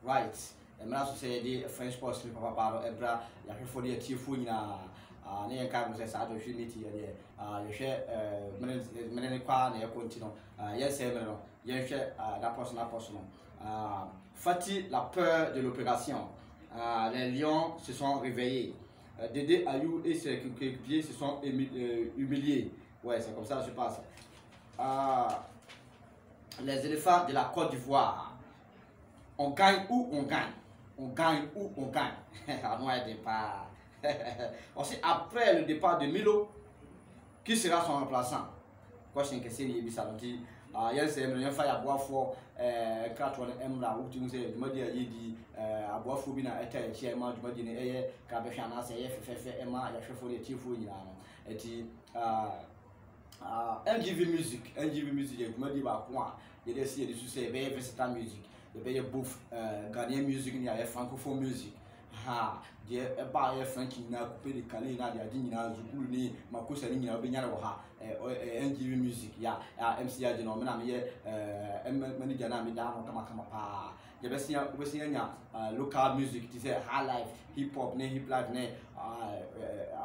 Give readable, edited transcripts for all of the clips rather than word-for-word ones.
right. Emra so say the French sports ni papa pa ebra ya hwefo de atiefo nyina na yen ka mo say sa do hwe meet ye de ye hwe menen kwa na ye continue yes e no ye hwe da poste no Fati la peur de l'opération. Les lions se sont réveillés. Dédé Ayou et ses coéquipiers se sont humiliés. Ouais, c'est comme ça que ça se passe. Les éléphants de la Côte d'Ivoire. On gagne ou on gagne. On gagne ou on gagne. Départ. Ensuite, après le départ de Milo, qui sera son remplaçant? Quoi, c'est une question qui yes, I'm fire for Catron Emra, who say the Modi Yidi, Abuafu Bina, a chairman, Modine, Cabashana, say, Emma, for the chief NGV music, Modi Bakwa, they see this to say very versatile music, the very both Ghanaian music and Francophone music. Ha, dear a French now, Pedi Kalina, the Adina, Zuni, Makusa, Binyana, NGV music, yeah, MC Adenomina, many Janami down, Kamakama, the Bessia, local music, it is a high life, hip hop, hip life,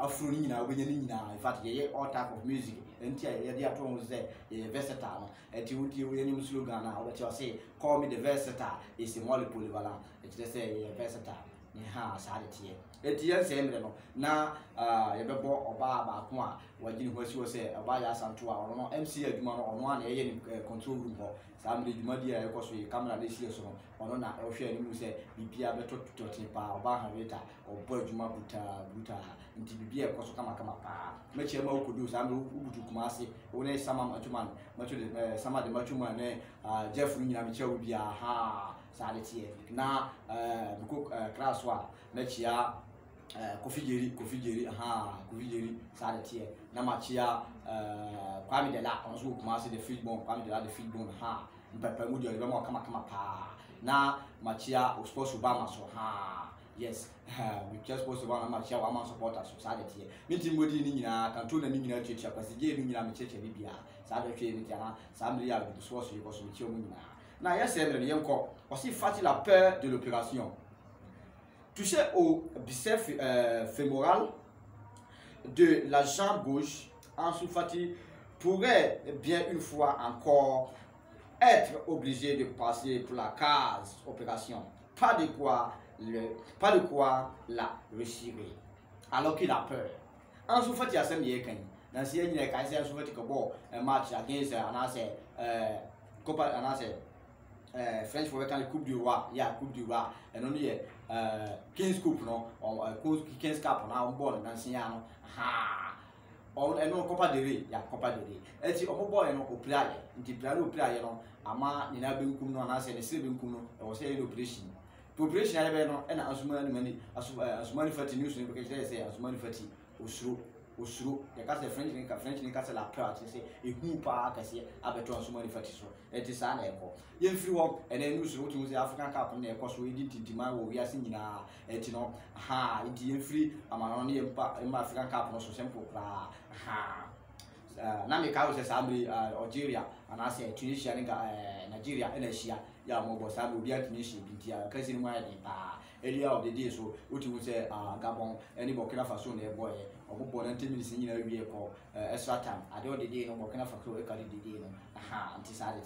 Afrunina, Winina, in fact, all type of music, and the Atron was there, versatile, and you slogan, what you say, call me the versatile, is a molecule, it's just a versatile. Sadity. Etienne Semeno, now Yabebo Oba Bakwa, what you was say, Abaya Santua, or MC Dumano on one control room, somebody Dumadia, because we come at this year, so on a ocean, you say, Bipia better to Tipa, Baha Vita, or Burjuma Buta, into Bibia Kosokama, Machemo could do some Ubu Kumasi, One Sama Matuman, Sama de Matuman, Jeffrey Michel Bia, ha. Sadity na buko kraswa na chia kofijeri sadity na machia kwami de la onzo kumasi de feedbone kwami de la de feedbone ha mpapa mu de ba kama pa na machia sports obama so ha yes we just supposed to want machia wa man supporters sadity meeting modi ni nyina kanto na ni nyina twetwa pasije ni nyina mecheche bibia sadity ni tiana samri ya bi sports yi ko so mechi mu nyina. Na yes, aussi Fati la peur de l'opération. Touché au biceps fémoral de la jambe gauche, Ansu Fati pourrait bien une fois encore être obligé de passer pour la case opération. Pas de quoi la retirer. Alors qu'il a peur. Ansu Fati a semé quelqu'un. Dans ce qu'il y a Ansu Fati qui a un match against Copa French for the Coupe du Roi, Coupe du Roi, and only King's Coupe, no, or King's Cup on board and Siano, ha, or no Copa de Rey, Copa de Rey. It's your boy and Oplaye, the Plano player, Ama, Nina Binkuno, and I said, the Sibin Kuno, or say operation. Preparation, I have and as money for the news, because they say as money for Osuru, the castle French castle la peur, say, a hoopa, I say, Abeton so many fetish. It is an echo. You free walk and then use the African Cup and the cost we did to demand we are singing ha, Indian free, I'm only in African Cup, no so simple, ha. Namika says Algeria, and I say Tunisia, Nigeria, and Asia, Yamobo, Sabu, Tunisia, Cousin Wine, earlier of the day, so what you would say, Gabon, any Burkina Faso, near boy, or born 10 minutes in your vehicle, extra time. I don't the day, no Burkina Faso, the day, aha, and decided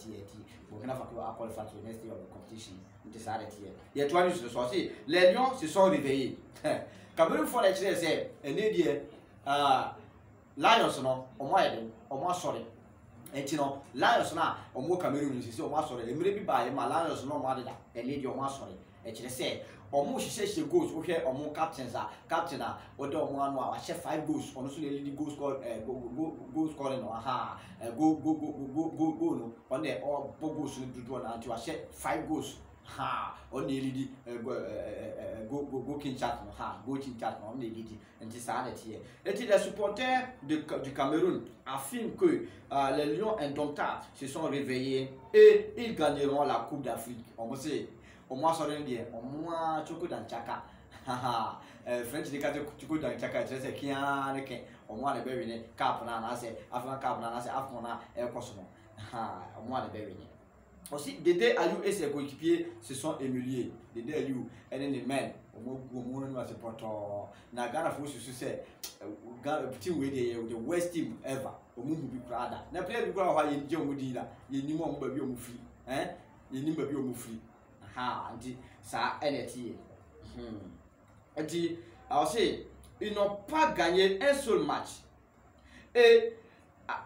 Burkina Faso are qualified to the next day of the competition, decided here. Yet, one is the source, les lions se sont réveillés. Cameroon for the chile say, and idiot, Lions, no, or more sorry. And you know, Lions now, or more Cameroon is so much sorry, and maybe by my Lions no matter that, and lead your sorry. And she said, or more she says she goes, okay, or more captains are, captain, or don't want to chef 5 goals, or no lady goes go scoring, or aha, go, no, on there, or goes to do until I said 5 goals. Ha, on the lady go king chat, ha, go king chat, on the lady, and decided here. Et les supporters du Cameroun affirment que les Lions indomptables se sont réveillés et ils gagneront la Coupe d'Afrique. On me sait, au moins ça veut dire, au moins Choco dans Chaka. Haha, French de Choco dans Chaka, je sais qu'il y a un au moins les bébés cap, on a assez, African cap, on a assez, African et Kosovo. Ha, au moins les bébés. Aussi Dédé Aliou et ses coéquipiers se sont humiliés. Dédé Aliou et les men c'est pourtant na Ghana for c'est team we the worst team ever omu bi krada na player bi kwa ye je omu di la ye ni mo ba bi omu free ye ni ba bi omu free aha anti ça NT anti I say ils n'ont pas gagné un seul match et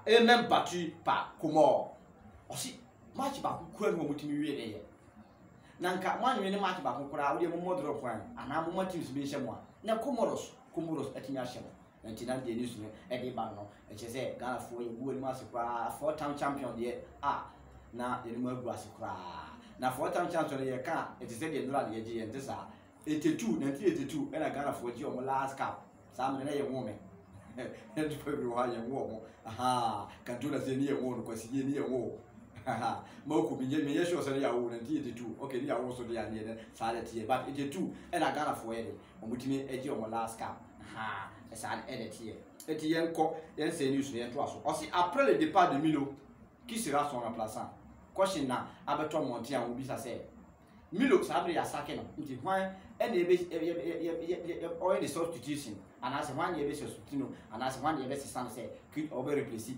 même battu par Comores aussi match ba ku kwa mo mutimi wie ne ye nanka man we ne match ba ku kura wo de mo modro kwan ana mo teams bi hye mo na Comoros atimi ahye mo nti na de ni su e de ba no e che se Ghana fo ye wo ni ma se kura 4-time champion de na ye ni mo agu ase kura na 4-time champion ye ka e se de ndura de ye je ye ntesa 82 e na Ghana fo je o mo last cup sa me na ye wo me e de pe bi wa ye wo mo aha Kantona se ni ye wo no kwasi ye ni ye wo Moko me sure say ya wo 82 okay ni ya wo so de ya ne sa de tie but 82 e na Ghana for ye omutimi eje o last cup e sa de tie eti yen ko yen se news ne to aso o si après le départ de Milo qui sera son remplaçant question na abeto monti an obi sa say Milo sa be ya sake no nti hwan e na ebe o the substitution and as one ye be substitute no and as one ye be stand say ki o be replace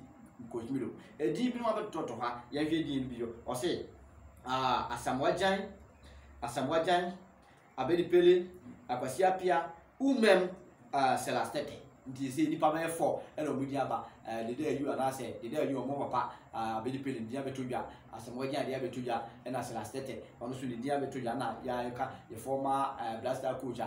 Coach Milo e di bi no abeto ha ye hwe di bi yo o say Asamoah Gyan Abedi Pele Akwasi Appiah ou même c'est la tête nti se nipa ba 4 e na omudi aba Dédé Aliou ana se Dédé Aliou mo papa Abedi Pele ndi abeto dwa Asamoah Gyan ndi abeto dwa e na c'est la tête ono so ndi abeto dwa na ya ka ye former blaster coach